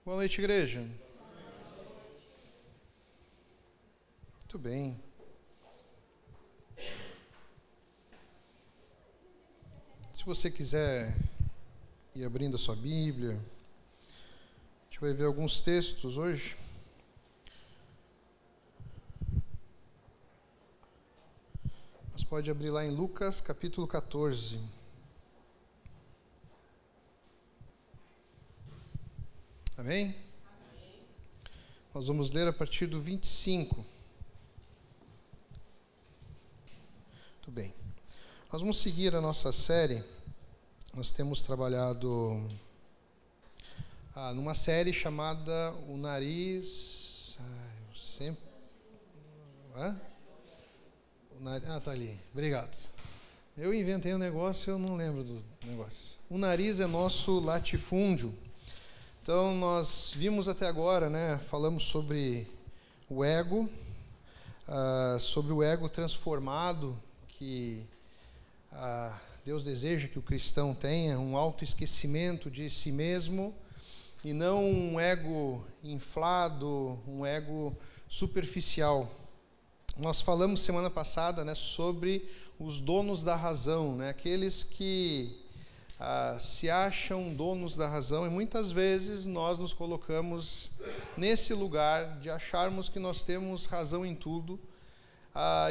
Boa noite, igreja. Muito bem. Se você quiser ir abrindo a sua Bíblia, a gente vai ver alguns textos hoje. Mas pode abrir lá em Lucas, capítulo 14. Amém? Amém. Nós vamos ler a partir do 25. Muito bem. Nós vamos seguir a nossa série. Nós temos trabalhado numa série chamada O Nariz... tá ali. Obrigado. Eu inventei um negócio, eu não lembro do negócio. O nariz é nosso latifúndio. Então, nós vimos até agora, falamos sobre o ego transformado, que Deus deseja que o cristão tenha, um autoesquecimento de si mesmo, e não um ego inflado, um ego superficial. Nós falamos semana passada, sobre os donos da razão, aqueles que se acham donos da razão, e muitas vezes nós nos colocamos nesse lugar de acharmos que nós temos razão em tudo,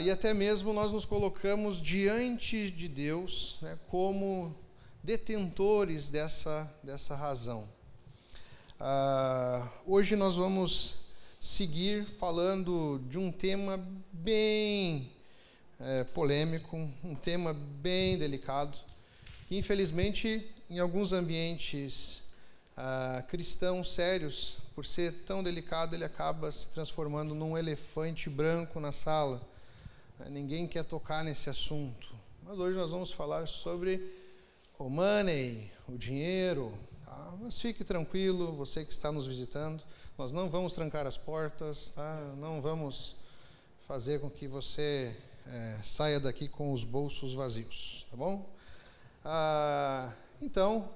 e até mesmo nós nos colocamos diante de Deus, como detentores dessa razão. Hoje nós vamos seguir falando de um tema bem polêmico, um tema bem delicado, que infelizmente em alguns ambientes cristãos sérios, por ser tão delicado, ele acaba se transformando num elefante branco na sala. Ninguém quer tocar nesse assunto. Mas hoje nós vamos falar sobre o money, o dinheiro. Tá? Mas fique tranquilo, você que está nos visitando, nós não vamos trancar as portas, tá? Não vamos fazer com que você saia daqui com os bolsos vazios, tá bom? Então,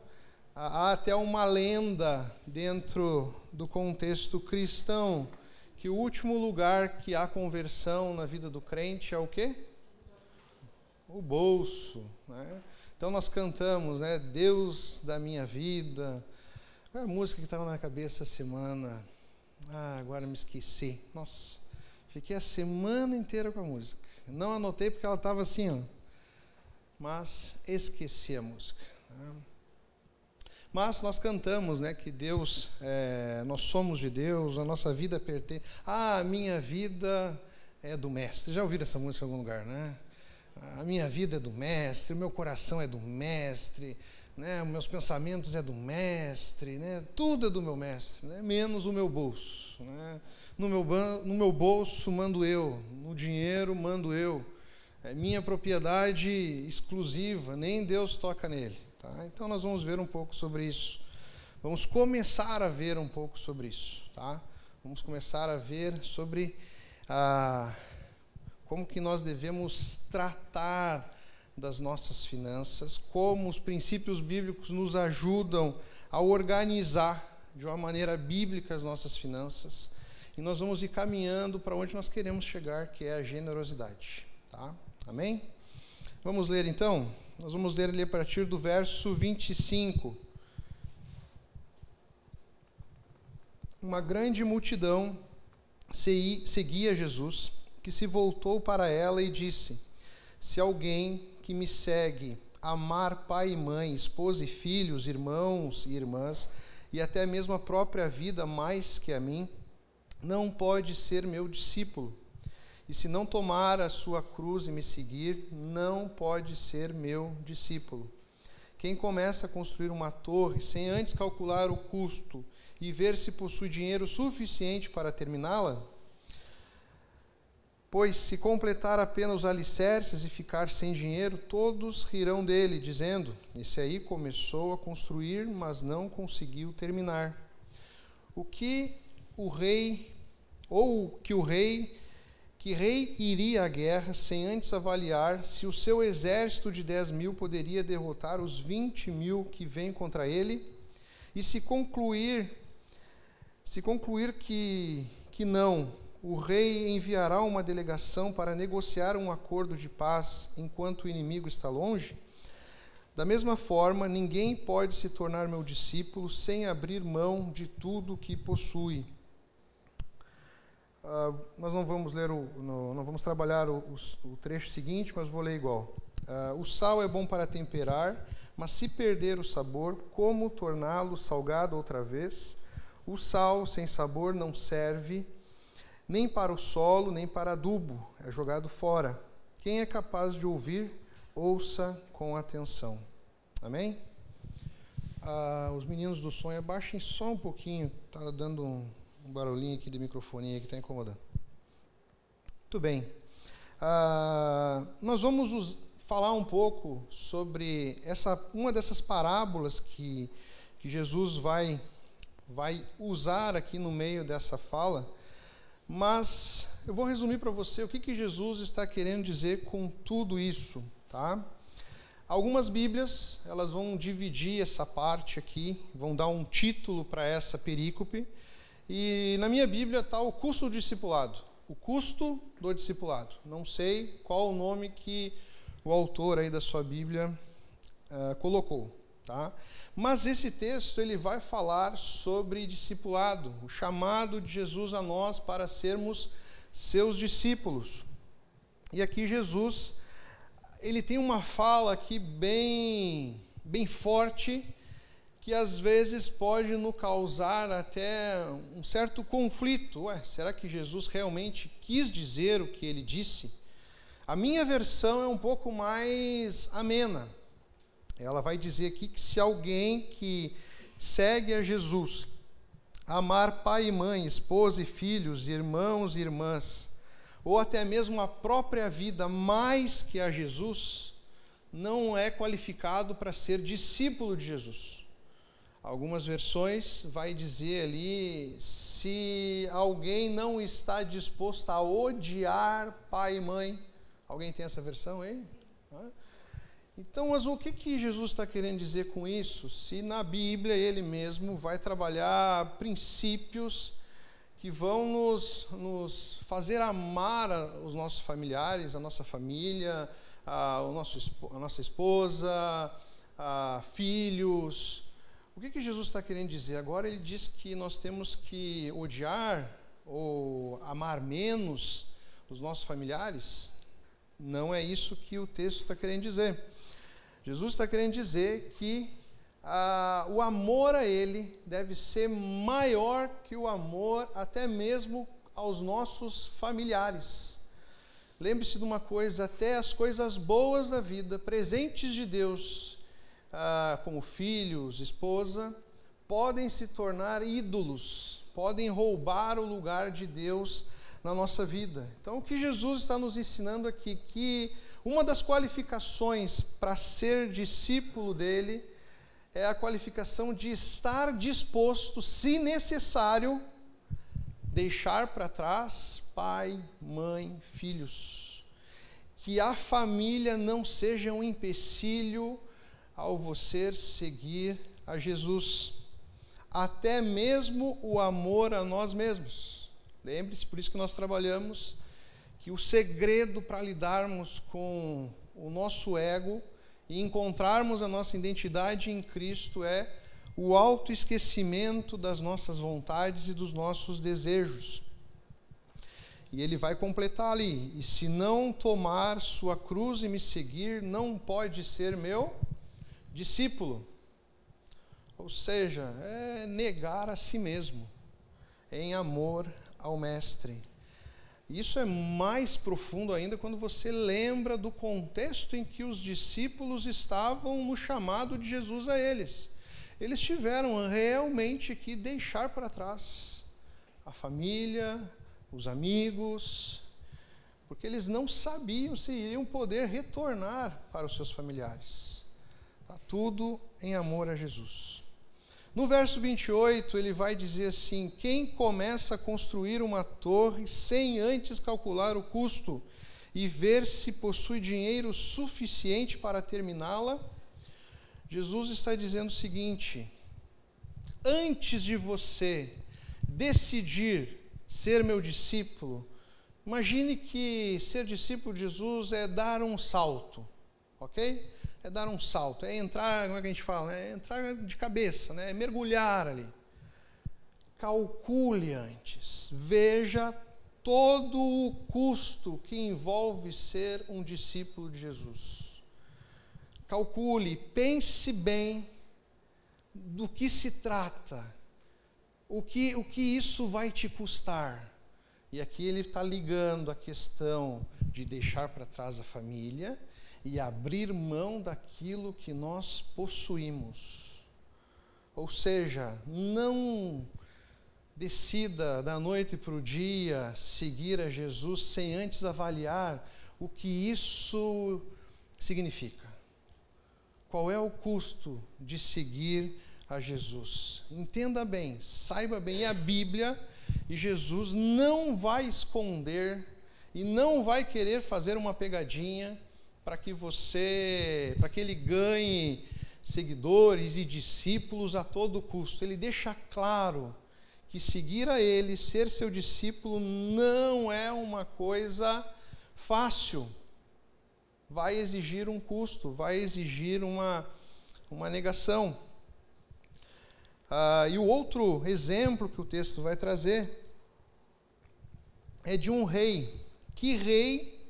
há até uma lenda dentro do contexto cristão, que o último lugar que há conversão na vida do crente é o quê? O bolso. Então nós cantamos, Deus da minha vida. Qual é a música que estava na cabeça essa semana? Agora me esqueci. Nossa, fiquei a semana inteira com a música. Não anotei porque ela estava assim, mas esqueci a música. Mas nós cantamos, que Deus, nós somos de Deus, a nossa vida pertence. A minha vida é do Mestre. Já ouviram essa música em algum lugar, A minha vida é do Mestre, o meu coração é do Mestre, meus pensamentos é do Mestre, tudo é do meu Mestre, menos o meu bolso. No meu bolso mando eu, no dinheiro mando eu. É minha propriedade exclusiva, nem Deus toca nele. Tá? Então nós vamos ver um pouco sobre isso. Vamos começar a ver um pouco sobre isso. Tá? Vamos começar a ver sobre como que nós devemos tratar das nossas finanças, como os princípios bíblicos nos ajudam a organizar de uma maneira bíblica as nossas finanças. E nós vamos ir caminhando para onde nós queremos chegar, que é a generosidade. Tá? Amém? Vamos ler então? Nós vamos ler ali a partir do verso 25. Uma grande multidão seguia Jesus, que se voltou para ela e disse: se alguém que me segue amar pai e mãe, esposa e filhos, irmãos e irmãs, e até mesmo a própria vida mais que a mim, não pode ser meu discípulo. E se não tomar a sua cruz e me seguir, não pode ser meu discípulo. Quem começa a construir uma torre sem antes calcular o custo e ver se possui dinheiro suficiente para terminá-la? Pois se completar apenas os alicerces e ficar sem dinheiro, todos rirão dele, dizendo: esse aí começou a construir, mas não conseguiu terminar. Que rei iria à guerra sem antes avaliar se o seu exército de 10.000 poderia derrotar os 20.000 que vêm contra ele? E se concluir Se concluir que não, o rei enviará uma delegação para negociar um acordo de paz enquanto o inimigo está longe, da mesma forma, ninguém pode se tornar meu discípulo sem abrir mão de tudo que possui. Nós não vamos ler não vamos trabalhar o trecho seguinte, mas vou ler igual. O sal é bom para temperar, mas se perder o sabor, como torná-lo salgado outra vez? O sal sem sabor não serve nem para o solo, nem para adubo, é jogado fora. Quem é capaz de ouvir, ouça com atenção. Amém? Os meninos do som, abaixem só um pouquinho, está dando um barulhinho aqui de microfonia que está incomodando. Muito bem. Nós vamos falar um pouco sobre uma dessas parábolas que Jesus vai usar aqui no meio dessa fala, mas eu vou resumir para você o que Jesus está querendo dizer com tudo isso, tá? Algumas Bíblias, elas vão dividir essa parte aqui, vão dar um título para essa perícope, e na minha Bíblia está o custo do discipulado. O custo do discipulado. Não sei qual o nome que o autor aí da sua Bíblia colocou, tá? Mas esse texto ele vai falar sobre discipulado, o chamado de Jesus a nós para sermos seus discípulos. E aqui Jesus, ele tem uma fala aqui bem forte, que às vezes pode nos causar até um certo conflito. Será que Jesus realmente quis dizer o que ele disse? A minha versão é um pouco mais amena. Ela vai dizer aqui que se alguém que segue a Jesus, amar pai e mãe, esposa e filhos, irmãos e irmãs, ou até mesmo a própria vida mais que a Jesus, não é qualificado para ser discípulo de Jesus. Algumas versões vai dizer ali, se alguém não está disposto a odiar pai e mãe. Alguém tem essa versão aí? Então, mas o que Jesus está querendo dizer com isso? Se na Bíblia ele mesmo vai trabalhar princípios que vão nos fazer amar os nossos familiares, a nossa família, a nossa esposa, filhos. O que Jesus está querendo dizer? Agora ele diz que nós temos que odiar ou amar menos os nossos familiares? Não é isso que o texto está querendo dizer. Jesus está querendo dizer que o amor a Ele deve ser maior que o amor até mesmo aos nossos familiares. Lembre-se de uma coisa, até as coisas boas da vida, presentes de Deus, como filhos, esposa, podem se tornar ídolos, podem roubar o lugar de Deus na nossa vida. Então, o que Jesus está nos ensinando aqui, que uma das qualificações para ser discípulo dele é a qualificação de estar disposto, se necessário, deixar para trás pai, mãe, filhos. Que a família não seja um empecilho ao você seguir a Jesus. Até mesmo o amor a nós mesmos. Lembre-se, por isso que nós trabalhamos, que o segredo para lidarmos com o nosso ego e encontrarmos a nossa identidade em Cristo é o autoesquecimento das nossas vontades e dos nossos desejos. E ele vai completar ali, e se não tomar sua cruz e me seguir, não pode ser meu discípulo. Ou seja, é negar a si mesmo, em amor ao Mestre. Isso é mais profundo ainda quando você lembra do contexto em que os discípulos estavam no chamado de Jesus a eles. Eles tiveram realmente que deixar para trás a família, os amigos, porque eles não sabiam se iriam poder retornar para os seus familiares. Tá tudo em amor a Jesus. No verso 28, ele vai dizer assim: quem começa a construir uma torre sem antes calcular o custo e ver se possui dinheiro suficiente para terminá-la? Jesus está dizendo o seguinte: antes de você decidir ser meu discípulo, imagine que ser discípulo de Jesus é dar um salto, ok? É dar um salto, é entrar, como é que a gente fala? É entrar de cabeça, né? É mergulhar ali. Calcule antes, veja todo o custo que envolve ser um discípulo de Jesus. Calcule, pense bem do que se trata, o que isso vai te custar. E aqui ele está ligando a questão de deixar para trás a família e abrir mão daquilo que nós possuímos. Ou seja, não decida da noite para o dia seguir a Jesus sem antes avaliar o que isso significa. Qual é o custo de seguir a Jesus? Entenda bem, saiba bem, a Bíblia e Jesus não vai esconder e não vai querer fazer uma pegadinha para que ele ganhe seguidores e discípulos a todo custo. Ele deixa claro que seguir a Ele, ser seu discípulo, não é uma coisa fácil. Vai exigir um custo, vai exigir uma negação. E o outro exemplo que o texto vai trazer é de um rei. Que rei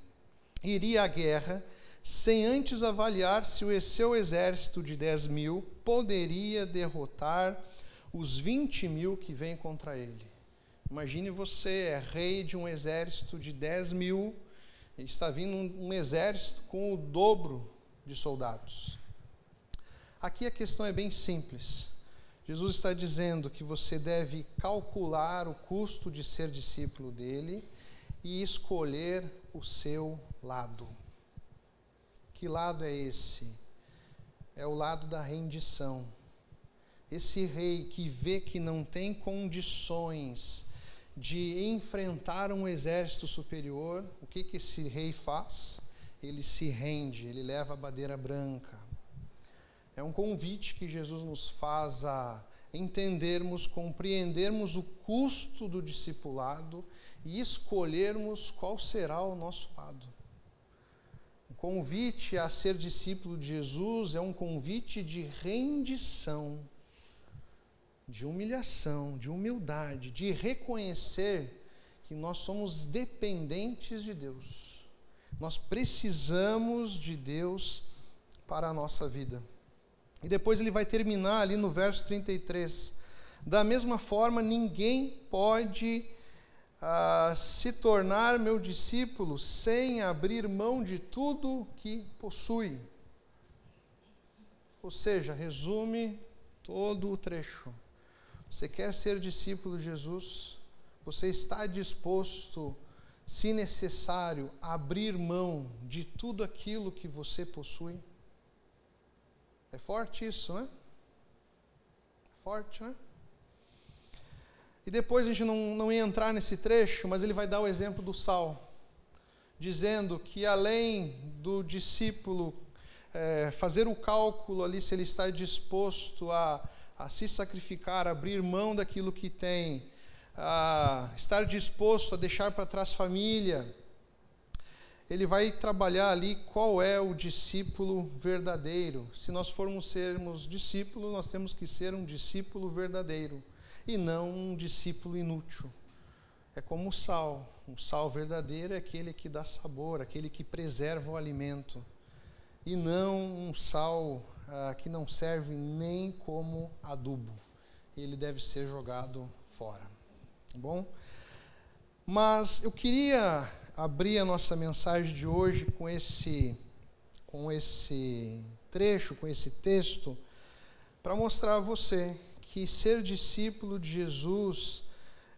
iria à guerra sem antes avaliar se o seu exército de 10.000 poderia derrotar os 20.000 que vêm contra ele? Imagine você, é rei de um exército de 10.000, e está vindo um exército com o dobro de soldados. Aqui a questão é bem simples. Jesus está dizendo que você deve calcular o custo de ser discípulo dele e escolher o seu lado. Que lado é esse? É o lado da rendição. Esse rei que vê que não tem condições de enfrentar um exército superior, o que esse rei faz? Ele se rende, ele leva a bandeira branca. É um convite que Jesus nos faz a entendermos, compreendermos o custo do discipulado e escolhermos qual será o nosso lado. O convite a ser discípulo de Jesus é um convite de rendição, de humilhação, de humildade, de reconhecer que nós somos dependentes de Deus. Nós precisamos de Deus para a nossa vida. E depois ele vai terminar ali no verso 33. Da mesma forma, ninguém pode se tornar meu discípulo sem abrir mão de tudo que possui. Ou seja, resume todo o trecho. Você quer ser discípulo de Jesus? Você está disposto, se necessário, a abrir mão de tudo aquilo que você possui? É forte isso, né? Forte, né? E depois a gente não ia entrar nesse trecho, mas ele vai dar o exemplo do sal, dizendo que além do discípulo fazer o cálculo ali, se ele está disposto a se sacrificar, abrir mão daquilo que tem, a estar disposto a deixar para trás família, ele vai trabalhar ali qual é o discípulo verdadeiro. Se nós sermos discípulos, nós temos que ser um discípulo verdadeiro e não um discípulo inútil. É como o sal. O sal verdadeiro é aquele que dá sabor, aquele que preserva o alimento, e não um sal que não serve nem como adubo. Ele deve ser jogado fora. Tá bom? Mas eu queria abrir a nossa mensagem de hoje com esse trecho, com esse texto, para mostrar a você que ser discípulo de Jesus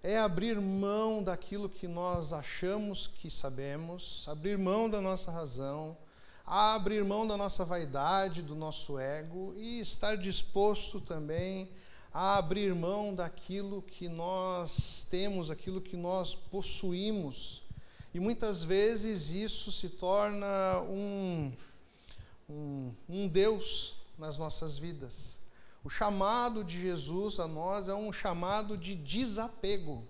é abrir mão daquilo que nós achamos que sabemos, abrir mão da nossa razão, abrir mão da nossa vaidade, do nosso ego, e estar disposto também a abrir mão daquilo que nós temos, aquilo que nós possuímos. E muitas vezes isso se torna um Deus nas nossas vidas. O chamado de Jesus a nós é um chamado de desapego.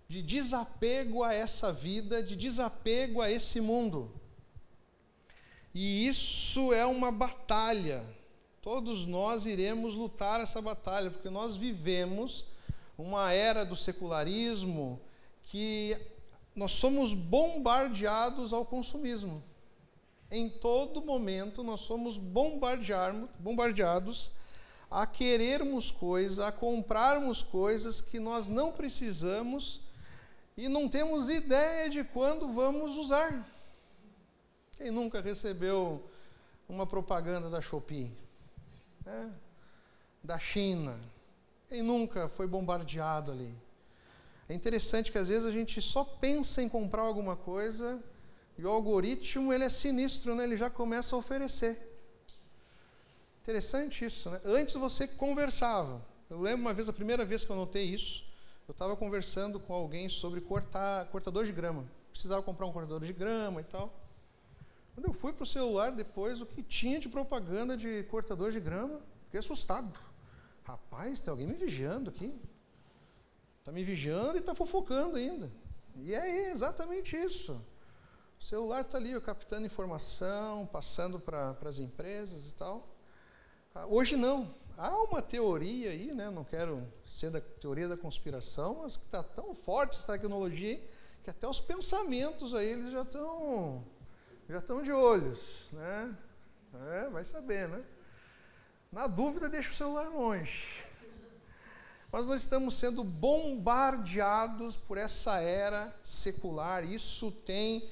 De desapego a essa vida, de desapego a esse mundo. E isso é uma batalha. Todos nós iremos lutar essa batalha, porque nós vivemos uma era do secularismo que nós somos bombardeados ao consumismo. Em todo momento nós somos bombardeados a querermos coisas, a comprarmos coisas que nós não precisamos e não temos ideia de quando vamos usar. Quem nunca recebeu uma propaganda da Shopee, né? Da China? Quem nunca foi bombardeado ali? É interessante que às vezes a gente só pensa em comprar alguma coisa e o algoritmo, ele é sinistro, né? Ele já começa a oferecer. Interessante isso, né? Antes você conversava. Eu lembro uma vez, a primeira vez que eu notei isso, eu estava conversando com alguém sobre cortador de grama. Precisava comprar um cortador de grama e tal. Quando eu fui para o celular depois, o que tinha de propaganda de cortador de grama, fiquei assustado. Rapaz, tem alguém me vigiando aqui. Está me vigiando e está fofocando ainda. E é exatamente isso. O celular está ali, captando informação, passando para as empresas e tal. Hoje não. Há uma teoria aí, né? Não quero ser da teoria da conspiração, mas que está tão forte essa tecnologia que até os pensamentos aí eles já estão de olhos, né? Vai saber, né? Na dúvida, deixa o celular longe. Mas nós estamos sendo bombardeados por essa era secular. Isso tem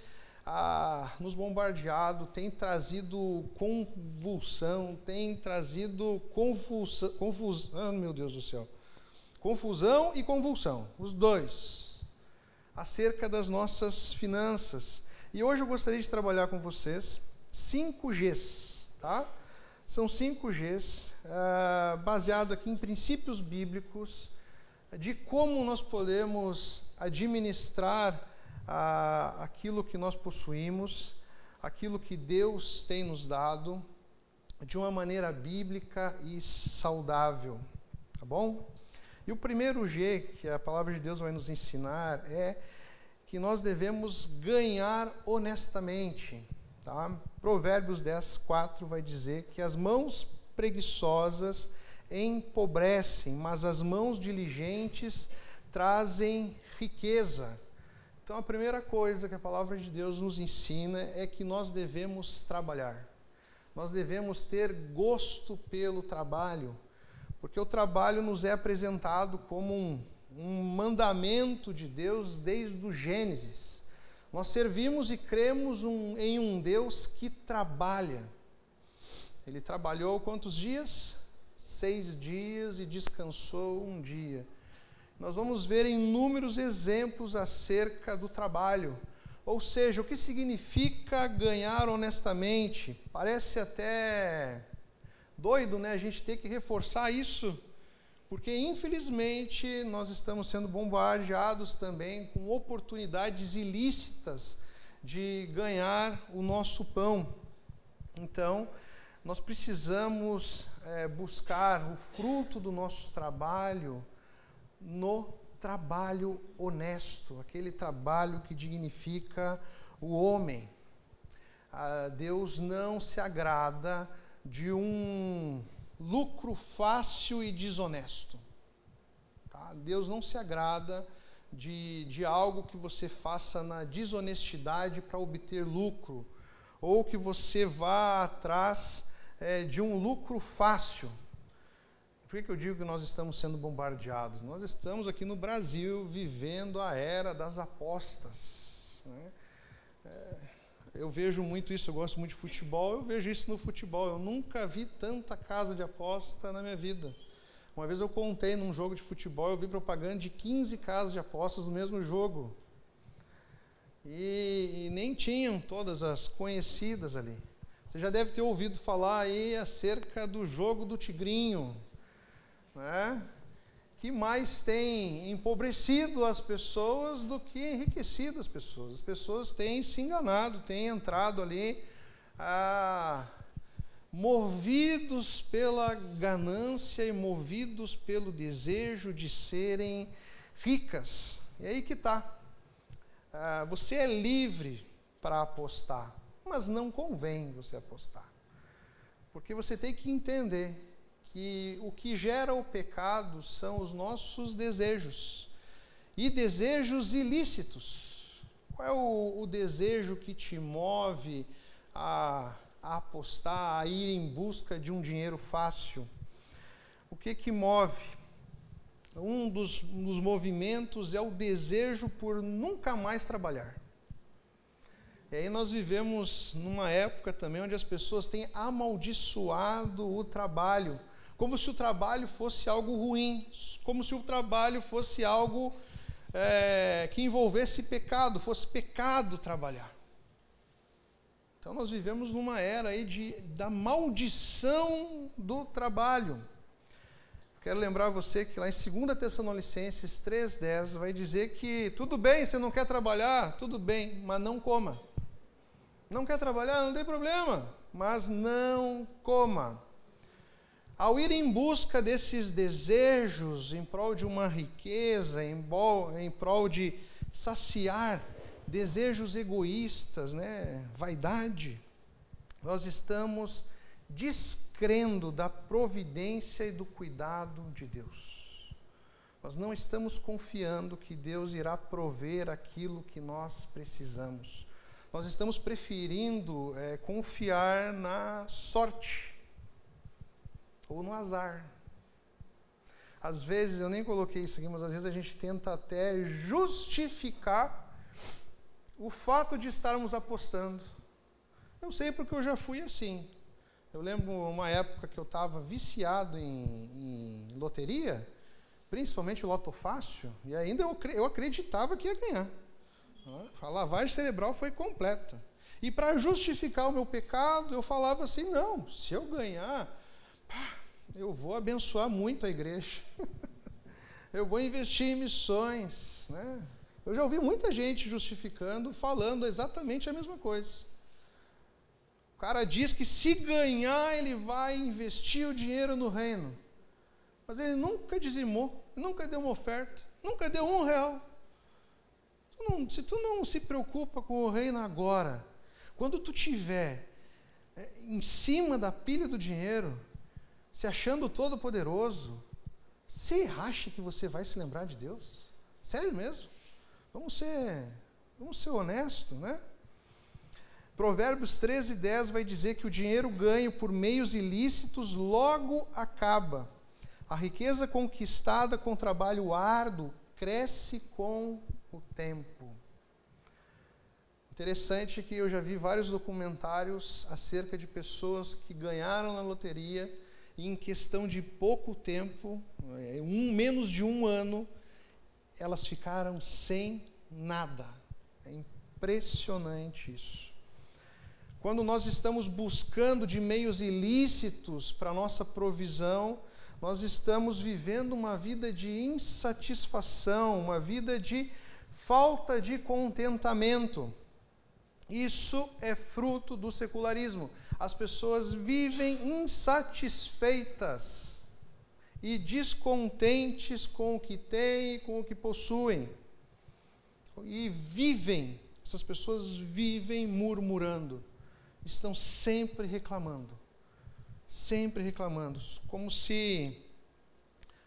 nos bombardeado, tem trazido convulsão, tem trazido confusão, meu Deus do céu, confusão e convulsão, os dois, acerca das nossas finanças. E hoje eu gostaria de trabalhar com vocês 5 Gs, tá? São 5 Gs, baseado aqui em princípios bíblicos, de como nós podemos administrar aquilo que nós possuímos, aquilo que Deus tem nos dado, de uma maneira bíblica e saudável, tá bom? E o primeiro G que a palavra de Deus vai nos ensinar é que nós devemos ganhar honestamente, tá? Provérbios 10:4 vai dizer que as mãos preguiçosas empobrecem, mas as mãos diligentes trazem riqueza. Então, a primeira coisa que a palavra de Deus nos ensina é que nós devemos trabalhar. Nós devemos ter gosto pelo trabalho, porque o trabalho nos é apresentado como um mandamento de Deus desde o Gênesis. Nós servimos e cremos em um Deus que trabalha. Ele trabalhou quantos dias? 6 dias e descansou um dia. Nós vamos ver inúmeros exemplos acerca do trabalho. Ou seja, o que significa ganhar honestamente? Parece até doido, né? A gente ter que reforçar isso, porque infelizmente nós estamos sendo bombardeados também com oportunidades ilícitas de ganhar o nosso pão. Então, nós precisamos buscar o fruto do nosso trabalho no trabalho honesto, aquele trabalho que dignifica o homem. Deus não se agrada de um lucro fácil e desonesto. Tá? Deus não se agrada de algo que você faça na desonestidade para obter lucro, ou que você vá atrás de um lucro fácil. Por que eu digo que nós estamos sendo bombardeados? Nós estamos aqui no Brasil vivendo a era das apostas, né? Eu vejo muito isso, eu gosto muito de futebol, eu vejo isso no futebol. Eu nunca vi tanta casa de aposta na minha vida. Uma vez eu contei num jogo de futebol, eu vi propaganda de 15 casas de apostas no mesmo jogo. E nem tinham todas as conhecidas ali. Você já deve ter ouvido falar aí acerca do jogo do tigrinho, né? Que mais tem empobrecido as pessoas do que enriquecido as pessoas. As pessoas têm se enganado, têm entrado ali movidos pela ganância e movidos pelo desejo de serem ricas. E aí que está. Você é livre para apostar, mas não convém você apostar. Porque você tem que entender que o que gera o pecado são os nossos desejos. E desejos ilícitos. Qual é o desejo que te move a apostar, a ir em busca de um dinheiro fácil? O que move? Um dos movimentos é o desejo por nunca mais trabalhar. E aí nós vivemos numa época também onde as pessoas têm amaldiçoado o trabalho, como se o trabalho fosse algo ruim, como se o trabalho fosse algo que envolvesse pecado, fosse pecado trabalhar. Então nós vivemos numa era aí da maldição do trabalho. Quero lembrar você que lá em 2 Tessalonicenses 3,10 vai dizer que tudo bem, você não quer trabalhar, tudo bem, mas não coma. Não quer trabalhar, não tem problema, mas não coma. Ao ir em busca desses desejos, em prol de uma riqueza, em prol de saciar desejos egoístas, vaidade, nós estamos descrendo da providência e do cuidado de Deus. Nós não estamos confiando que Deus irá prover aquilo que nós precisamos. Nós estamos preferindo confiar na sorte ou no azar. Às vezes, eu nem coloquei isso aqui, mas às vezes a gente tenta até justificar o fato de estarmos apostando. Eu sei porque eu já fui assim. Eu lembro uma época que eu estava viciado em loteria, principalmente o Loto Fácil, e ainda eu acreditava que ia ganhar. A lavagem cerebral foi completa. E para justificar o meu pecado, eu falava assim, não, se eu ganhar, eu vou abençoar muito a igreja. Eu vou investir em missões. Eu já ouvi muita gente justificando, falando exatamente a mesma coisa. O cara diz que se ganhar, ele vai investir o dinheiro no reino. Mas ele nunca dizimou, nunca deu uma oferta, nunca deu R$1. Se tu não se preocupa com o reino agora, quando tu tiver em cima da pilha do dinheiro, se achando todo poderoso, você acha que você vai se lembrar de Deus? Sério mesmo? Vamos ser honestos, né? Provérbios 13:10 vai dizer que o dinheiro ganho por meios ilícitos logo acaba. A riqueza conquistada com trabalho árduo cresce com o tempo. Interessante que eu já vi vários documentários acerca de pessoas que ganharam na loteria e em questão de pouco tempo, menos de um ano, elas ficaram sem nada. É impressionante isso. Quando nós estamos buscando de meios ilícitos para a nossa provisão, nós estamos vivendo uma vida de insatisfação, uma vida de falta de contentamento. Isso é fruto do secularismo. As pessoas vivem insatisfeitas e descontentes com o que têm e com o que possuem. E essas pessoas vivem murmurando. Estão sempre reclamando, como se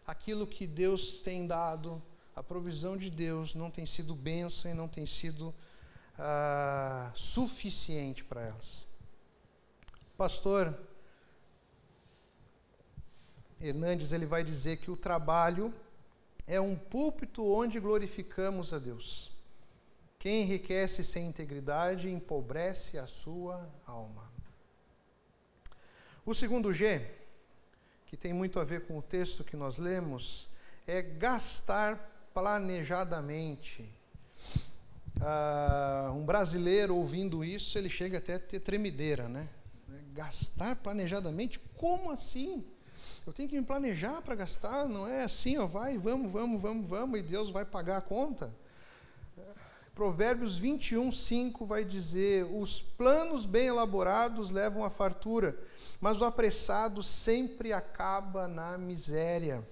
aquilo que Deus tem dado, a provisão de Deus, não tem sido bênção e não tem sido suficiente para elas. Pastor Hernandes, ele vai dizer que o trabalho é um púlpito onde glorificamos a Deus. Quem enriquece sem integridade empobrece a sua alma. O segundo G, que tem muito a ver com o texto que nós lemos, é gastar planejadamente. Um brasileiro ouvindo isso, ele chega até a ter tremedeira, né? Gastar planejadamente? Como assim? Eu tenho que me planejar para gastar, não é assim, vamos, e Deus vai pagar a conta? Provérbios 21:5 vai dizer: os planos bem elaborados levam à fartura, mas o apressado sempre acaba na miséria.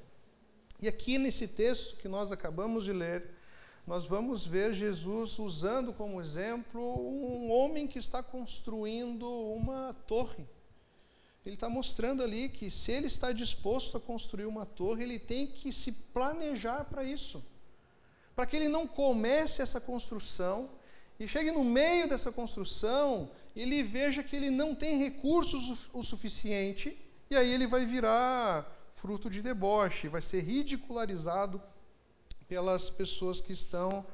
E aqui nesse texto que nós acabamos de ler, nós vamos ver Jesus usando como exemplo um homem que está construindo uma torre. Ele está mostrando ali que se ele está disposto a construir uma torre, ele tem que se planejar para isso. Para que ele não comece essa construção e chegue no meio dessa construção, ele veja que ele não tem recursos o suficiente, e aí ele vai virar fruto de deboche, vai ser ridicularizado pelas pessoas que estão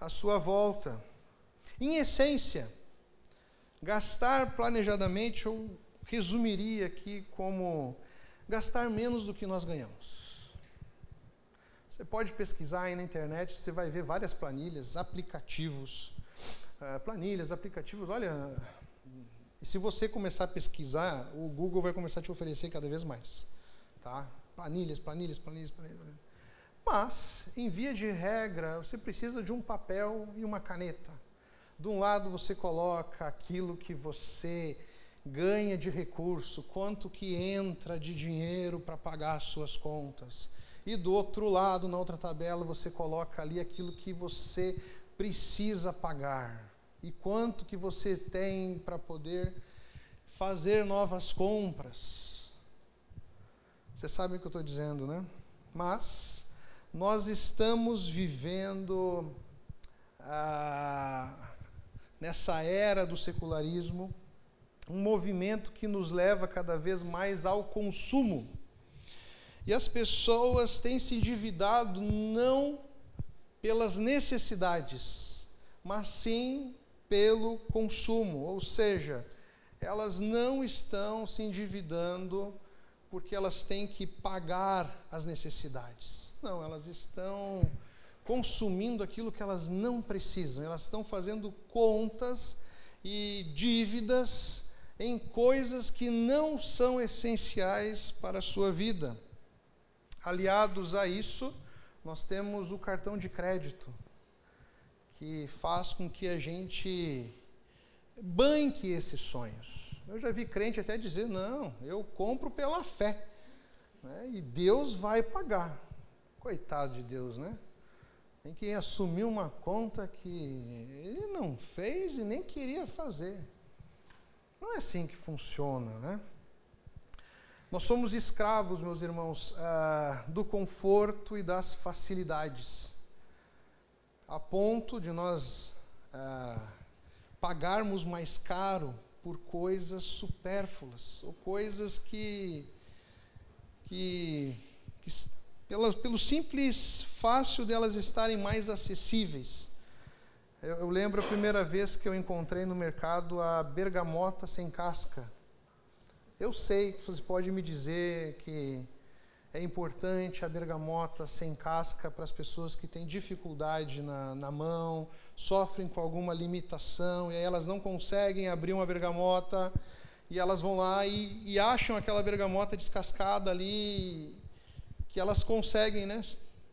à sua volta. Em essência, gastar planejadamente, eu resumiria aqui como gastar menos do que nós ganhamos. Você pode pesquisar aí na internet, você vai ver várias planilhas, aplicativos. Olha, e se você começar a pesquisar, o Google vai começar a te oferecer cada vez mais. Tá? Planilhas. Mas, em via de regra, você precisa de um papel e uma caneta. De um lado você coloca aquilo que você ganha de recurso, quanto que entra de dinheiro para pagar as suas contas. E do outro lado, na outra tabela, você coloca ali aquilo que você precisa pagar. E quanto que você tem para poder fazer novas compras. Você sabe o que eu estou dizendo, né? Mas nós estamos vivendo nessa era do secularismo, um movimento que nos leva cada vez mais ao consumo. E as pessoas têm se endividado não pelas necessidades, mas sim pelo consumo. Ou seja, elas não estão se endividando porque elas têm que pagar as necessidades. Não, elas estão consumindo aquilo que elas não precisam. Elas estão fazendo contas e dívidas em coisas que não são essenciais para a sua vida. Aliados a isso, nós temos o cartão de crédito, que faz com que a gente banque esses sonhos. Eu já vi crente até dizer, não, eu compro pela fé, né, e Deus vai pagar. Coitado de Deus, né? Tem que assumir uma conta que ele não fez e nem queria fazer. Não é assim que funciona, né? Nós somos escravos, meus irmãos, do conforto e das facilidades, a ponto de nós pagarmos mais caro por coisas supérfluas, ou coisas que pelo simples fácil delas estarem mais acessíveis. Eu lembro a primeira vez que eu encontrei no mercado a bergamota sem casca. Eu sei que você pode me dizer que é importante a bergamota sem casca para as pessoas que têm dificuldade na mão, sofrem com alguma limitação, e aí elas não conseguem abrir uma bergamota, e elas vão lá e acham aquela bergamota descascada ali, que elas conseguem, né,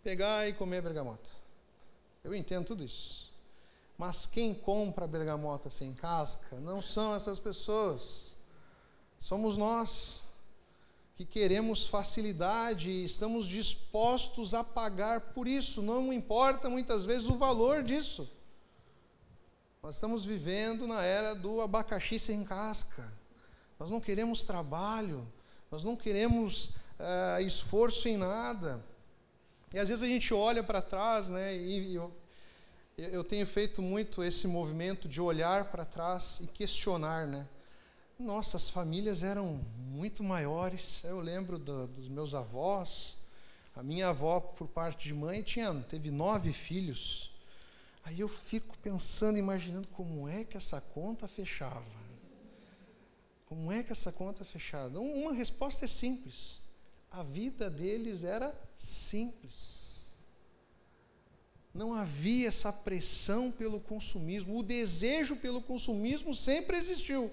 pegar e comer a bergamota. Eu entendo tudo isso. Mas quem compra a bergamota sem casca não são essas pessoas. Somos nós que queremos facilidade e estamos dispostos a pagar por isso. Não importa muitas vezes o valor disso. Nós estamos vivendo na era do abacaxi sem casca. Nós não queremos trabalho, nós não queremos esforço em nada. E às vezes a gente olha para trás, né, e eu tenho feito muito esse movimento de olhar para trás e questionar, né? Nossa, as famílias eram muito maiores. Eu lembro dos meus avós. A minha avó, por parte de mãe, teve 9 filhos. Aí eu fico pensando, imaginando como é que essa conta fechava. Como é que essa conta fechava? Uma resposta é simples. A vida deles era simples. Não havia essa pressão pelo consumismo. O desejo pelo consumismo sempre existiu.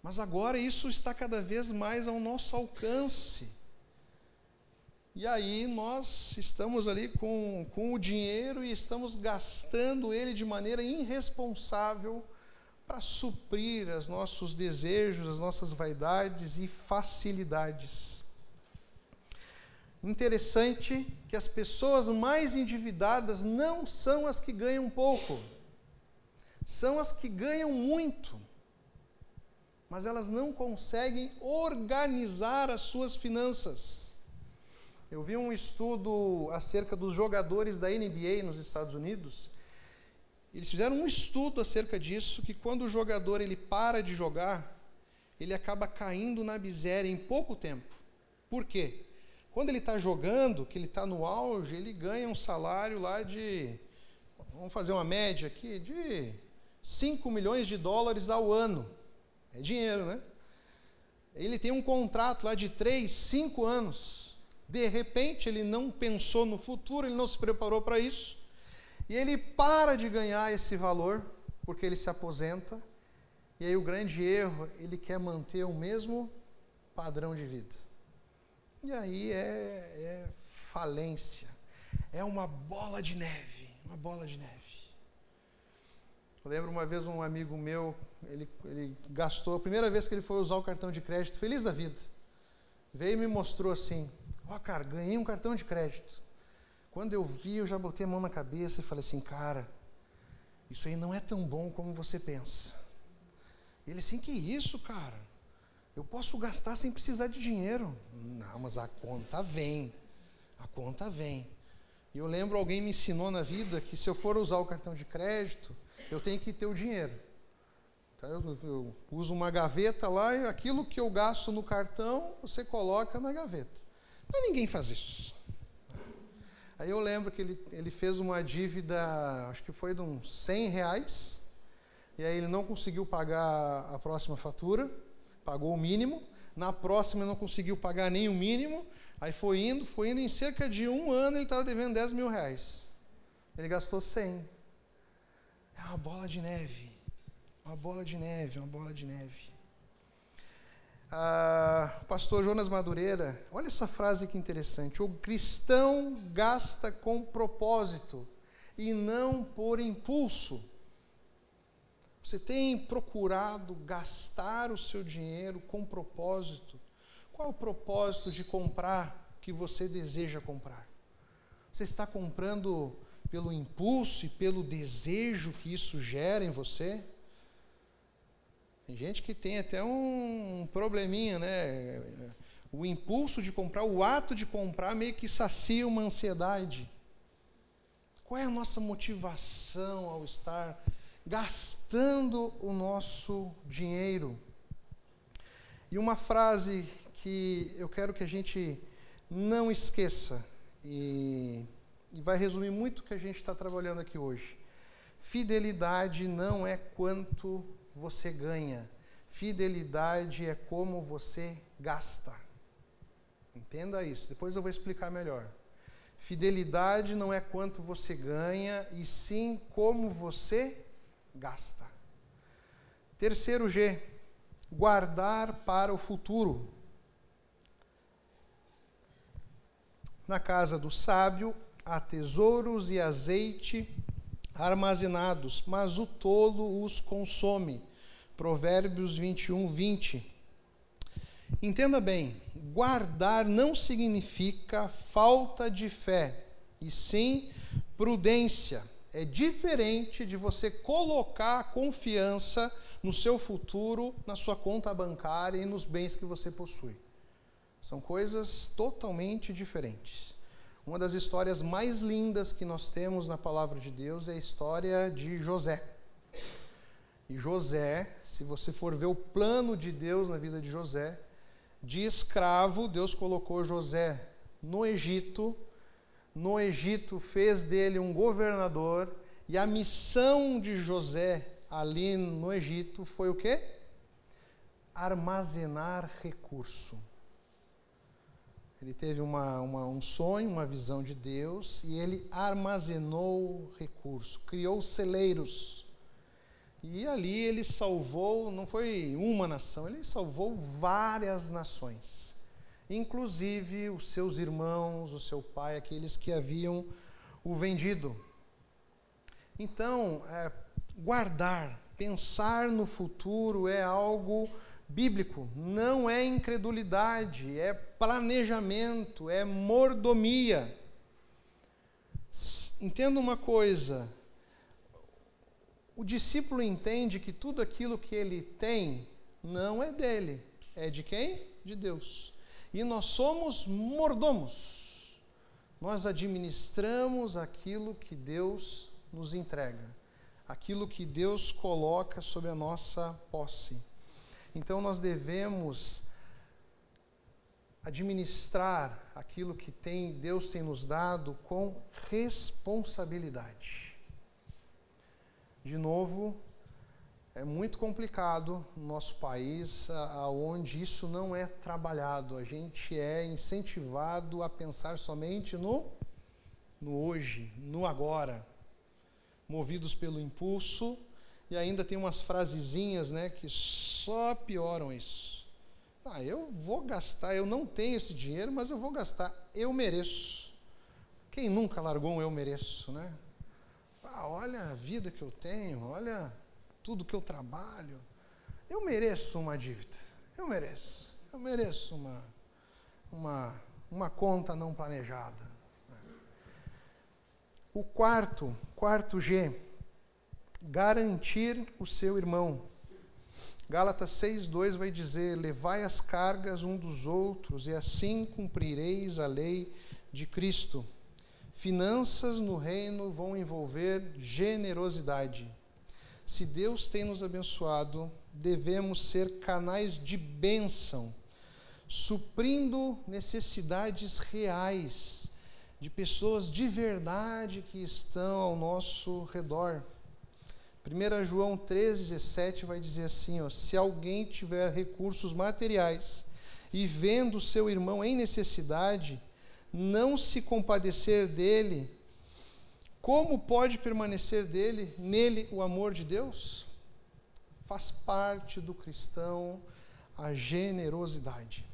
Mas agora isso está cada vez mais ao nosso alcance. E aí nós estamos ali com o dinheiro e estamos gastando ele de maneira irresponsável para suprir os nossos desejos, as nossas vaidades e facilidades. Interessante que as pessoas mais endividadas não são as que ganham pouco, são as que ganham muito, mas elas não conseguem organizar as suas finanças. Eu vi um estudo acerca dos jogadores da NBA nos Estados Unidos. Eles fizeram um estudo acerca disso, que quando o jogador ele para de jogar, ele acaba caindo na miséria em pouco tempo. Por quê? Quando ele está jogando, que ele está no auge, ele ganha um salário lá de, vamos fazer uma média aqui, de $5 milhões ao ano. É dinheiro, né? Ele tem um contrato lá de 3, 5 anos. De repente, ele não pensou no futuro, ele não se preparou para isso, e ele para de ganhar esse valor, porque ele se aposenta, e aí o grande erro, ele quer manter o mesmo padrão de vida. E aí é falência, é uma bola de neve, uma bola de neve. Eu lembro uma vez um amigo meu, ele gastou, a primeira vez que ele foi usar o cartão de crédito, feliz da vida, veio e me mostrou assim, cara, ganhei um cartão de crédito. Quando eu vi, eu já botei a mão na cabeça e falei assim, cara, isso aí não é tão bom como você pensa. E ele assim, que isso, cara? Eu posso gastar sem precisar de dinheiro. Não, mas a conta vem. A conta vem. E eu lembro, alguém me ensinou na vida que se eu for usar o cartão de crédito, eu tenho que ter o dinheiro. Então, eu uso uma gaveta lá e aquilo que eu gasto no cartão, você coloca na gaveta. Mas ninguém faz isso. Aí eu lembro que ele fez uma dívida, acho que foi de uns R$100, e aí ele não conseguiu pagar a próxima fatura, pagou o mínimo, na próxima ele não conseguiu pagar nem o mínimo, aí foi indo, em cerca de um ano ele estava devendo R$10 mil. Ele gastou 100. É uma bola de neve, uma bola de neve, uma bola de neve. Pastor Jonas Madureira, olha essa frase que interessante. O cristão gasta com propósito e não por impulso. Você tem procurado gastar o seu dinheiro com propósito? Qual é o propósito de comprar o que você deseja comprar? Você está comprando pelo impulso e pelo desejo que isso gera em você? Tem gente que tem até um probleminha, né? O impulso de comprar, o ato de comprar meio que sacia uma ansiedade. Qual é a nossa motivação ao estar gastando o nosso dinheiro? E uma frase que eu quero que a gente não esqueça, e vai resumir muito o que a gente está trabalhando aqui hoje. Fidelidade não é quanto você ganha. Fidelidade é como você gasta. Entenda isso, depois eu vou explicar melhor. Fidelidade não é quanto você ganha, e sim como você gasta. Terceiro G, guardar para o futuro. Na casa do sábio há tesouros e azeite armazenados, mas o tolo os consome. Provérbios 21, 20. Entenda bem, guardar não significa falta de fé, e sim prudência. É diferente de você colocar confiança no seu futuro, na sua conta bancária e nos bens que você possui. São coisas totalmente diferentes. Uma das histórias mais lindas que nós temos na palavra de Deus é a história de José. E José, se você for ver o plano de Deus na vida de José, de escravo, Deus colocou José no Egito. No Egito fez dele um governador, e a missão de José ali no Egito foi o quê? Armazenar recurso. Ele teve um sonho, uma visão de Deus, e ele armazenou recurso, criou celeiros. E ali ele salvou, não foi uma nação, ele salvou várias nações. inclusive os seus irmãos, o seu pai, aqueles que haviam o vendido. Então, guardar, pensar no futuro é algo bíblico, não é incredulidade, é planejamento, é mordomia. Entenda uma coisa, o discípulo entende que tudo aquilo que ele tem não é dele, é de quem? De Deus. E nós somos mordomos, nós administramos aquilo que Deus nos entrega, aquilo que Deus coloca sob a nossa posse. Então nós devemos administrar aquilo que Deus tem nos dado com responsabilidade. De novo, é muito complicado no nosso país, onde isso não é trabalhado. A gente é incentivado a pensar somente no hoje, no agora, movidos pelo impulso, e ainda tem umas frasezinhas, né, que só pioram isso. Eu vou gastar, eu não tenho esse dinheiro, mas eu vou gastar, eu mereço. Quem nunca largou um eu mereço, né? Olha a vida que eu tenho, olha tudo que eu trabalho. Eu mereço uma dívida, eu mereço uma conta não planejada. O quarto G, garantir o seu irmão. Gálatas 6:2 vai dizer: levai as cargas um dos outros, e assim cumprireis a lei de Cristo. Finanças no reino vão envolver generosidade. Se Deus tem nos abençoado, devemos ser canais de bênção, suprindo necessidades reais de pessoas de verdade que estão ao nosso redor. 1 João 3,17 vai dizer assim, se alguém tiver recursos materiais e vendo seu irmão em necessidade, não se compadecer dele, como pode permanecer nele o amor de Deus? Faz parte do cristão a generosidade.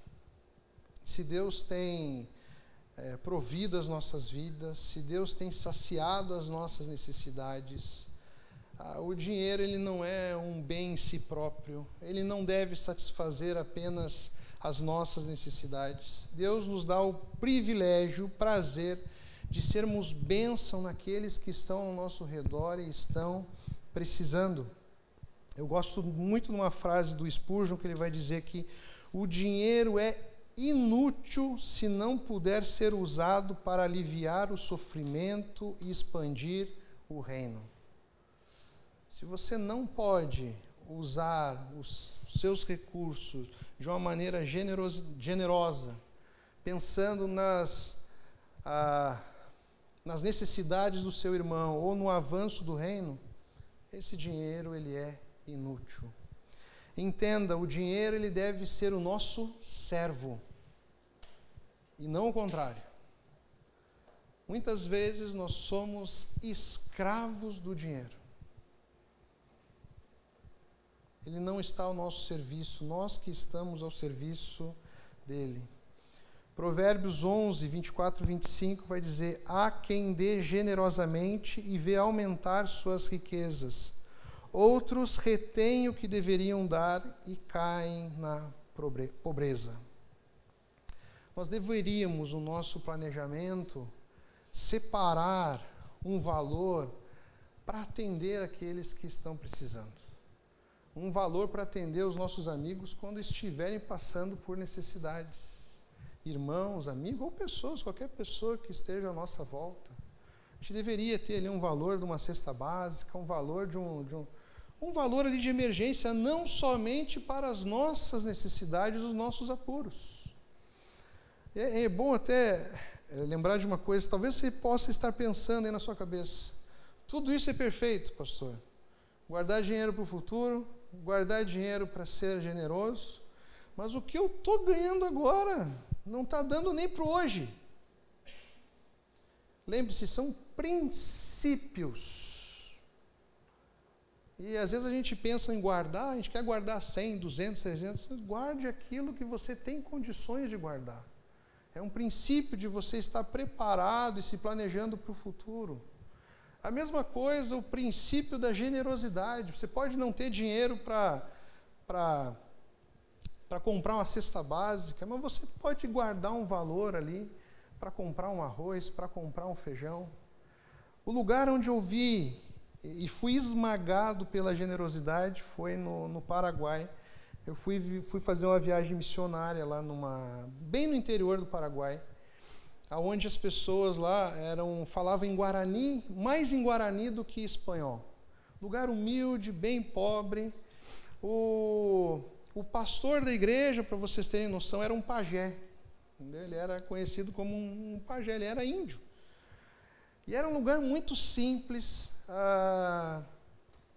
Se Deus tem provido as nossas vidas, se Deus tem saciado as nossas necessidades, o dinheiro ele não é um bem em si próprio, ele não deve satisfazer apenas as nossas necessidades. Deus nos dá o privilégio, o prazer de sermos bênção naqueles que estão ao nosso redor e estão precisando. Eu gosto muito de uma frase do Spurgeon, que ele vai dizer que o dinheiro é inútil se não puder ser usado para aliviar o sofrimento e expandir o reino. Se você não pode usar os seus recursos de uma maneira generosa, pensando nas necessidades do seu irmão ou no avanço do reino, esse dinheiro ele é inútil. Entenda, o dinheiro ele deve ser o nosso servo e não o contrário. Muitas vezes nós somos escravos do dinheiro. Ele não está ao nosso serviço, nós que estamos ao serviço dele. Provérbios 11, 24 e 25 vai dizer: há quem dê generosamente e vê aumentar suas riquezas. Outros retêm o que deveriam dar e caem na pobreza. Nós deveríamos, no nosso planejamento, separar um valor para atender aqueles que estão precisando. Um valor para atender os nossos amigos quando estiverem passando por necessidades. Irmãos, amigos ou pessoas, qualquer pessoa que esteja à nossa volta. A gente deveria ter ali um valor de uma cesta básica, um valor um valor ali de emergência, não somente para as nossas necessidades, os nossos apuros. É bom até lembrar de uma coisa, talvez você possa estar pensando aí na sua cabeça, tudo isso é perfeito, pastor. Guardar dinheiro para o futuro, guardar dinheiro para ser generoso, mas o que eu estou ganhando agora não está dando nem para hoje. Lembre-se, são princípios. E às vezes a gente pensa em guardar, a gente quer guardar 100, 200, 300, guarde aquilo que você tem condições de guardar. É um princípio de você estar preparado e se planejando para o futuro. A mesma coisa, o princípio da generosidade. Você pode não ter dinheiro para comprar uma cesta básica, mas você pode guardar um valor ali para comprar um arroz, para comprar um feijão. O lugar onde eu vi e fui esmagado pela generosidade foi no Paraguai. Eu fui fazer uma viagem missionária lá bem no interior do Paraguai, onde as pessoas lá falavam em Guarani, mais em Guarani do que espanhol. Lugar humilde, bem pobre. O pastor da igreja, para vocês terem noção, era um pajé. Entendeu? Ele era conhecido como um pajé, ele era índio. E era um lugar muito simples,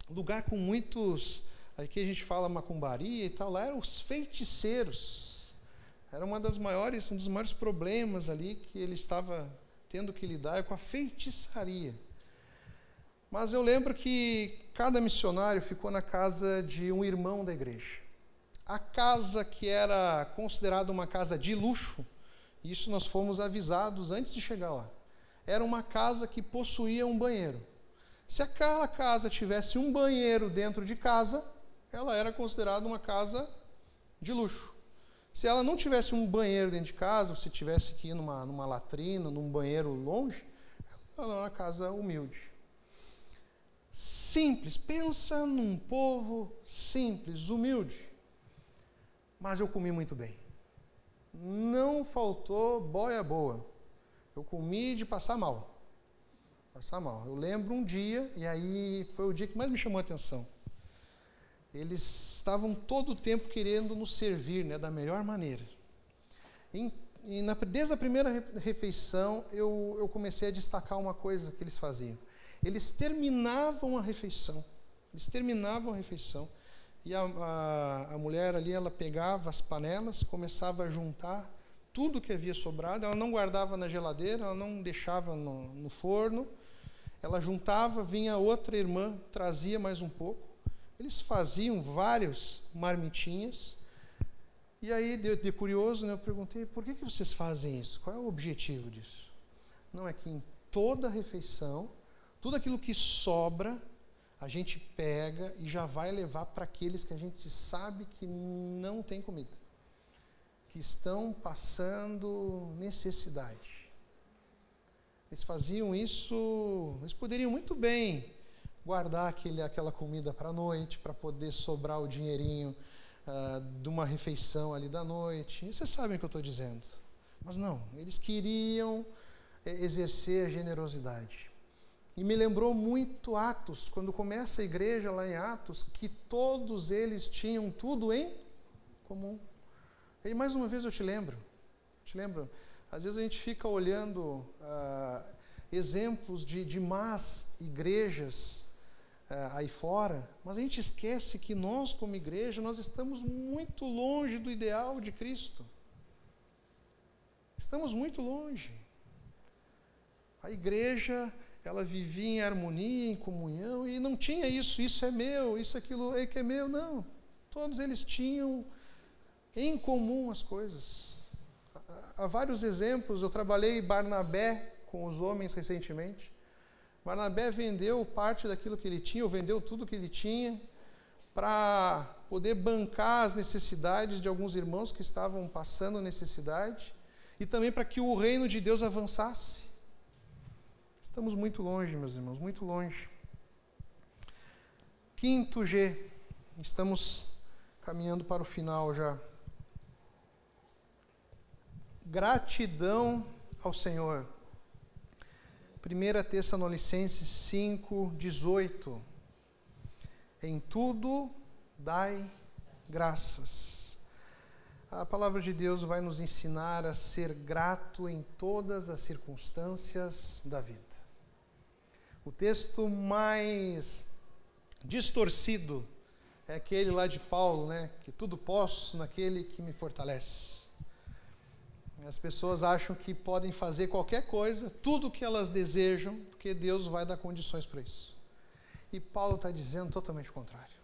lugar com muitos, aqui a gente fala macumbaria e tal, lá eram os feiticeiros. Era um dos maiores problemas ali que ele estava tendo que lidar com a feitiçaria. Mas eu lembro que cada missionário ficou na casa de um irmão da igreja. A casa que era considerada uma casa de luxo, isso nós fomos avisados antes de chegar lá, era uma casa que possuía um banheiro. Se aquela casa tivesse um banheiro dentro de casa, ela era considerada uma casa de luxo. Se ela não tivesse um banheiro dentro de casa, você tivesse que ir numa latrina, num banheiro longe, ela era uma casa humilde. Simples, pensa num povo simples, humilde. Mas eu comi muito bem. Não faltou boia boa. Eu comi de passar mal. Passar mal. Eu lembro um dia, e aí foi o dia que mais me chamou a atenção. Eles estavam todo o tempo querendo nos servir, né, da melhor maneira. Desde a primeira refeição, eu comecei a destacar uma coisa que eles faziam. Eles terminavam a refeição. E a mulher ali, ela pegava as panelas, começava a juntar tudo que havia sobrado. Ela não guardava na geladeira, ela não deixava no forno. Ela juntava, vinha outra irmã, trazia mais um pouco. Eles faziam vários marmitinhas. E aí, de curioso, né, eu perguntei, por que vocês fazem isso? Qual é o objetivo disso? Não, é que em toda refeição, tudo aquilo que sobra, a gente pega e já vai levar para aqueles que a gente sabe que não tem comida, que estão passando necessidade. Eles faziam isso, eles poderiam muito bem guardar aquela comida para a noite, para poder sobrar o dinheirinho de uma refeição ali da noite. Vocês sabem o que eu estou dizendo. Mas não, eles queriam exercer a generosidade. E me lembrou muito Atos, quando começa a igreja lá em Atos, que todos eles tinham tudo em comum. E mais uma vez eu te lembro, às vezes a gente fica olhando exemplos de más igrejas aí fora, mas a gente esquece que nós, como igreja, nós estamos muito longe do ideal de Cristo. Estamos muito longe. A igreja, ela vivia em harmonia, em comunhão, e não tinha isso é meu, isso, aquilo, é que é meu, não. Todos eles tinham em comum as coisas. Há vários exemplos, eu trabalhei Barnabé com os homens recentemente. Barnabé vendeu parte daquilo que ele tinha, ou vendeu tudo que ele tinha, para poder bancar as necessidades de alguns irmãos que estavam passando necessidade, e também para que o reino de Deus avançasse. Estamos muito longe, meus irmãos, muito longe. 5G, estamos caminhando para o final já. Gratidão ao Senhor. 1 Tessalonicenses 5:18. Em tudo dai graças. A palavra de Deus vai nos ensinar a ser grato em todas as circunstâncias da vida. O texto mais distorcido é aquele lá de Paulo, né? Que tudo posso naquele que me fortalece. As pessoas acham que podem fazer qualquer coisa, tudo o que elas desejam, porque Deus vai dar condições para isso. E Paulo está dizendo totalmente o contrário.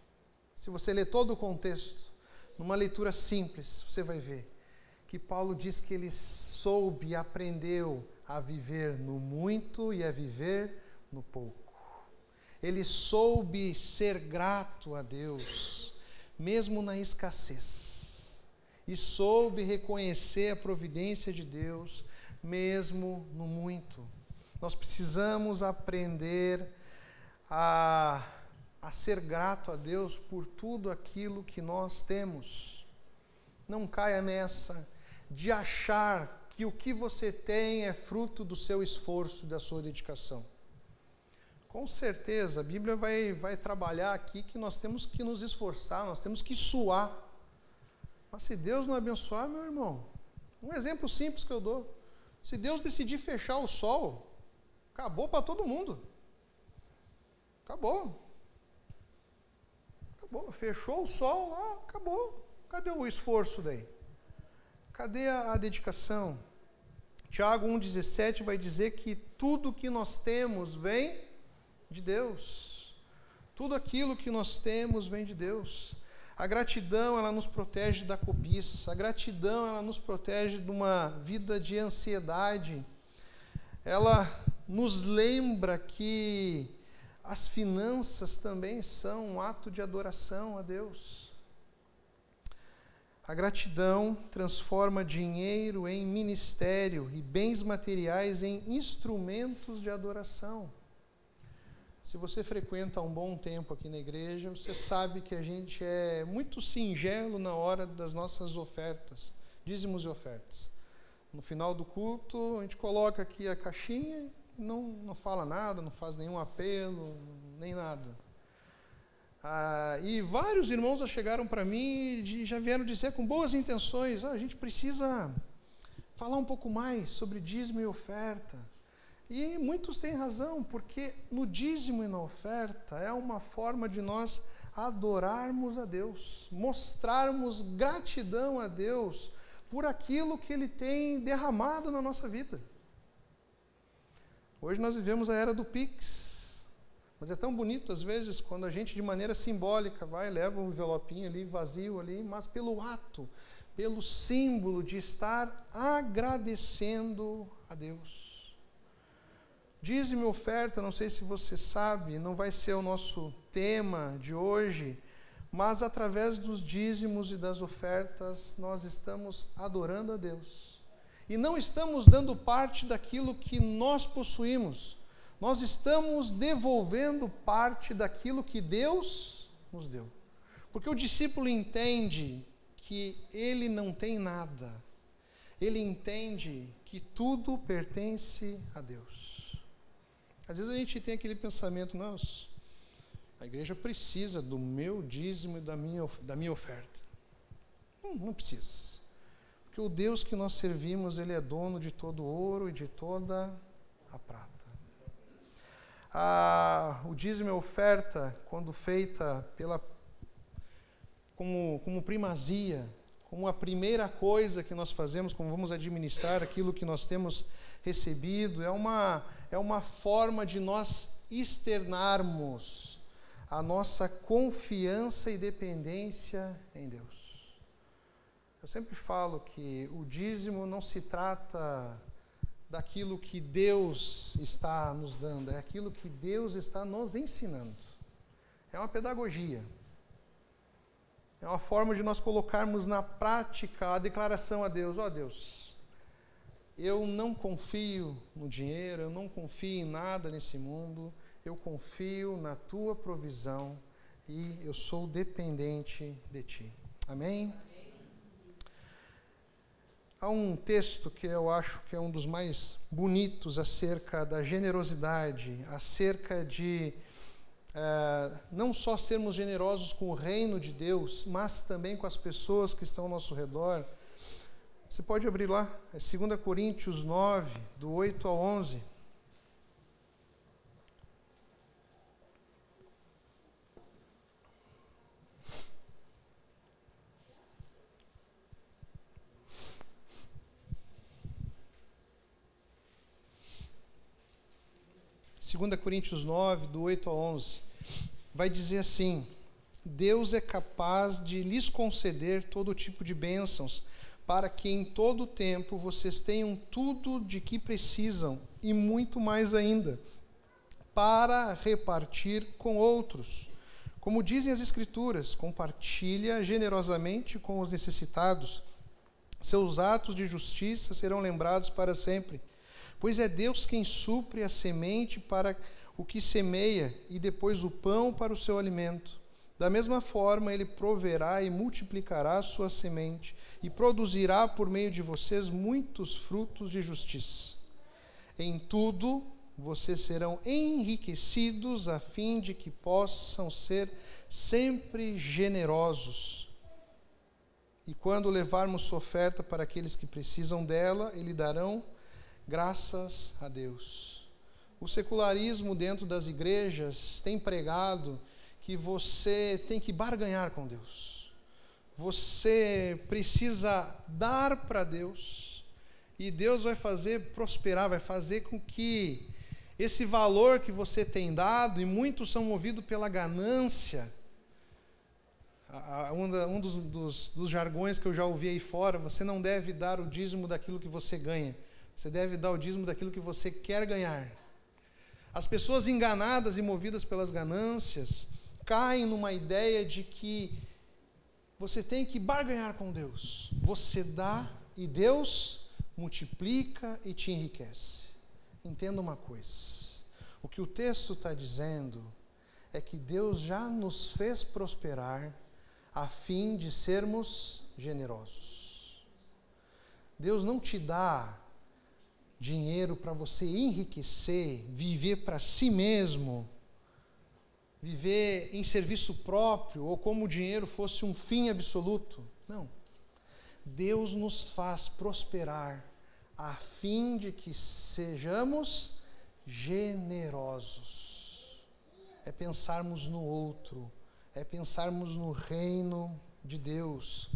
Se você ler todo o contexto, numa leitura simples, você vai ver que Paulo diz que ele soube e aprendeu a viver no muito e a viver no pouco. Ele soube ser grato a Deus, mesmo na escassez. E soube reconhecer a providência de Deus, mesmo no muito. Nós precisamos aprender a ser grato a Deus por tudo aquilo que nós temos. Não caia nessa de achar que o que você tem é fruto do seu esforço, da sua dedicação. Com certeza, a Bíblia vai trabalhar aqui que nós temos que nos esforçar, nós temos que suar. Mas se Deus não abençoar, meu irmão, um exemplo simples que eu dou. Se Deus decidir fechar o sol, acabou para todo mundo. Acabou. Fechou o sol, acabou. Cadê o esforço daí? Cadê a dedicação? Tiago 1,17 vai dizer que tudo que nós temos vem de Deus. Tudo aquilo que nós temos vem de Deus. A gratidão, ela nos protege da cobiça. A gratidão, ela nos protege de uma vida de ansiedade. Ela nos lembra que as finanças também são um ato de adoração a Deus. A gratidão transforma dinheiro em ministério e bens materiais em instrumentos de adoração. Se você frequenta há um bom tempo aqui na igreja, você sabe que a gente é muito singelo na hora das nossas ofertas, dízimos e ofertas. No final do culto, a gente coloca aqui a caixinha, não fala nada, não faz nenhum apelo, nem nada. E vários irmãos já chegaram para mim e já vieram dizer com boas intenções, a gente precisa falar um pouco mais sobre dízimo e oferta. E muitos têm razão, porque no dízimo e na oferta é uma forma de nós adorarmos a Deus, mostrarmos gratidão a Deus por aquilo que Ele tem derramado na nossa vida. Hoje nós vivemos a era do Pix, mas é tão bonito às vezes quando a gente de maneira simbólica leva um envelopinho ali vazio ali, mas pelo ato, pelo símbolo de estar agradecendo a Deus. Dízimo e oferta, não sei se você sabe, não vai ser o nosso tema de hoje, mas através dos dízimos e das ofertas nós estamos adorando a Deus. E não estamos dando parte daquilo que nós possuímos, nós estamos devolvendo parte daquilo que Deus nos deu. Porque o discípulo entende que ele não tem nada, ele entende que tudo pertence a Deus. Às vezes a gente tem aquele pensamento, a igreja precisa do meu dízimo e da minha oferta. Não precisa. Porque o Deus que nós servimos, Ele é dono de todo o ouro e de toda a prata. O dízimo e a oferta, quando feita como primazia, como a primeira coisa que nós fazemos, como vamos administrar aquilo que nós temos recebido, é uma forma de nós externarmos a nossa confiança e dependência em Deus. Eu sempre falo que o dízimo não se trata daquilo que Deus está nos dando, é aquilo que Deus está nos ensinando. É uma pedagogia. É uma forma de nós colocarmos na prática a declaração a Deus, Deus, eu não confio no dinheiro, eu não confio em nada nesse mundo, eu confio na Tua provisão e eu sou dependente de Ti. Amém? Há um texto que eu acho que é um dos mais bonitos acerca da generosidade, acerca de não só sermos generosos com o reino de Deus, mas também com as pessoas que estão ao nosso redor. Você pode abrir lá, é 2 Coríntios 9, do 8 ao 11. Segunda Coríntios 9, do 8 ao 11. vai dizer assim: Deus é capaz de lhes conceder todo tipo de bênçãos, para que em todo tempo vocês tenham tudo de que precisam e muito mais ainda, para repartir com outros. Como dizem as Escrituras, compartilha generosamente com os necessitados. Seus atos de justiça serão lembrados para sempre. Pois é Deus quem supre a semente para o que semeia e depois o pão para o seu alimento. Da mesma forma, Ele proverá e multiplicará a sua semente e produzirá por meio de vocês muitos frutos de justiça. Em tudo, vocês serão enriquecidos a fim de que possam ser sempre generosos. E quando levarmos sua oferta para aqueles que precisam dela, eles darão graças a Deus. O secularismo dentro das igrejas tem pregado que você tem que barganhar com Deus. Você precisa dar para Deus e Deus vai fazer prosperar, vai fazer com que esse valor que você tem dado, e muitos são movidos pela ganância. Um dos jargões que eu já ouvi aí fora: você não deve dar o dízimo daquilo que você ganha, você deve dar o dízimo daquilo que você quer ganhar. As pessoas enganadas e movidas pelas ganâncias caem numa ideia de que você tem que barganhar com Deus. Você dá e Deus multiplica e te enriquece. Entenda uma coisa: o que o texto está dizendo é que Deus já nos fez prosperar a fim de sermos generosos. Deus não te dá dinheiro para você enriquecer, viver para si mesmo, viver em serviço próprio, ou como o dinheiro fosse um fim absoluto. Não. Deus nos faz prosperar a fim de que sejamos generosos. É pensarmos no outro, é pensarmos no reino de Deus.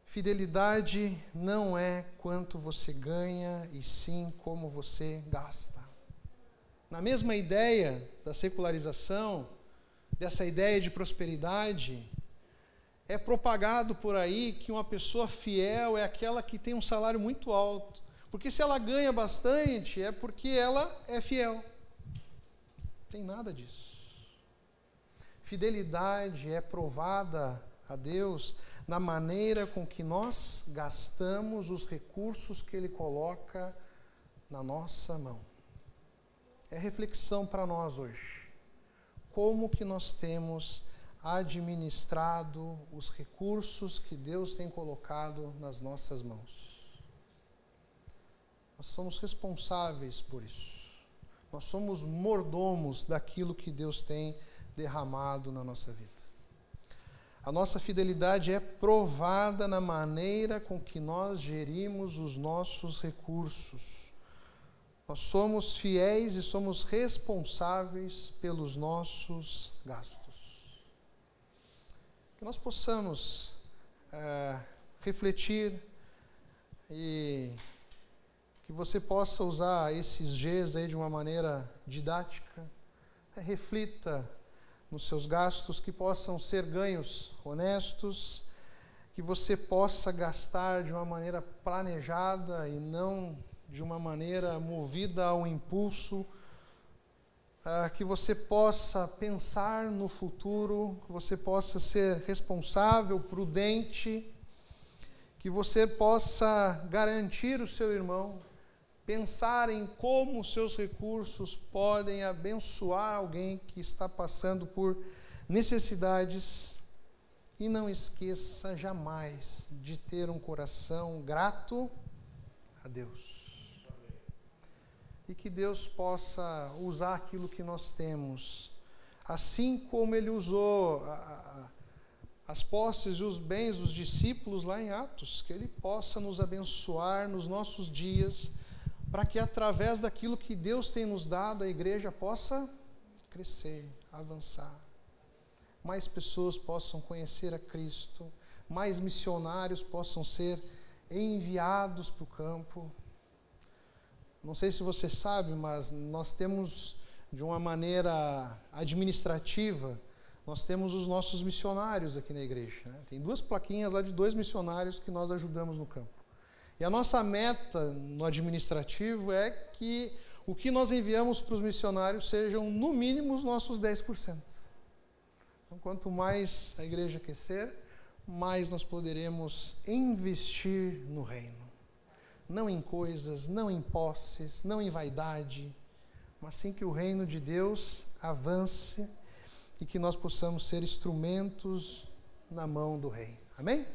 Fidelidade não é quanto você ganha, e sim como você gasta. Na mesma ideia da secularização, dessa ideia de prosperidade, é propagado por aí que uma pessoa fiel é aquela que tem um salário muito alto. Porque se ela ganha bastante, é porque ela é fiel. Não tem nada disso. Fidelidade é provada a Deus na maneira com que nós gastamos os recursos que Ele coloca na nossa mão. É reflexão para nós hoje. Como que nós temos administrado os recursos que Deus tem colocado nas nossas mãos? Nós somos responsáveis por isso. Nós somos mordomos daquilo que Deus tem derramado na nossa vida. A nossa fidelidade é provada na maneira com que nós gerimos os nossos recursos. Nós somos fiéis e somos responsáveis pelos nossos gastos. Que nós possamos refletir e que você possa usar esses Gs aí de uma maneira didática. Reflita nos seus gastos, que possam ser ganhos honestos, que você possa gastar de uma maneira planejada e não de uma maneira movida ao impulso, que você possa pensar no futuro, que você possa ser responsável, prudente, que você possa garantir o seu irmão, pensar em como os seus recursos podem abençoar alguém que está passando por necessidades, e não esqueça jamais de ter um coração grato a Deus. E que Deus possa usar aquilo que nós temos, assim como Ele usou as posses e os bens dos discípulos lá em Atos, que Ele possa nos abençoar nos nossos dias, para que através daquilo que Deus tem nos dado, a igreja possa crescer, avançar. Mais pessoas possam conhecer a Cristo, mais missionários possam ser enviados para o campo. Não sei se você sabe, mas nós temos de uma maneira administrativa, nós temos os nossos missionários aqui na igreja, né? Tem 2 plaquinhas lá de 2 missionários que nós ajudamos no campo. E a nossa meta no administrativo é que o que nós enviamos para os missionários sejam, no mínimo, os nossos 10%. Então, quanto mais a igreja crescer, mais nós poderemos investir no reino. Não em coisas, não em posses, não em vaidade, mas sim que o reino de Deus avance e que nós possamos ser instrumentos na mão do Rei. Amém?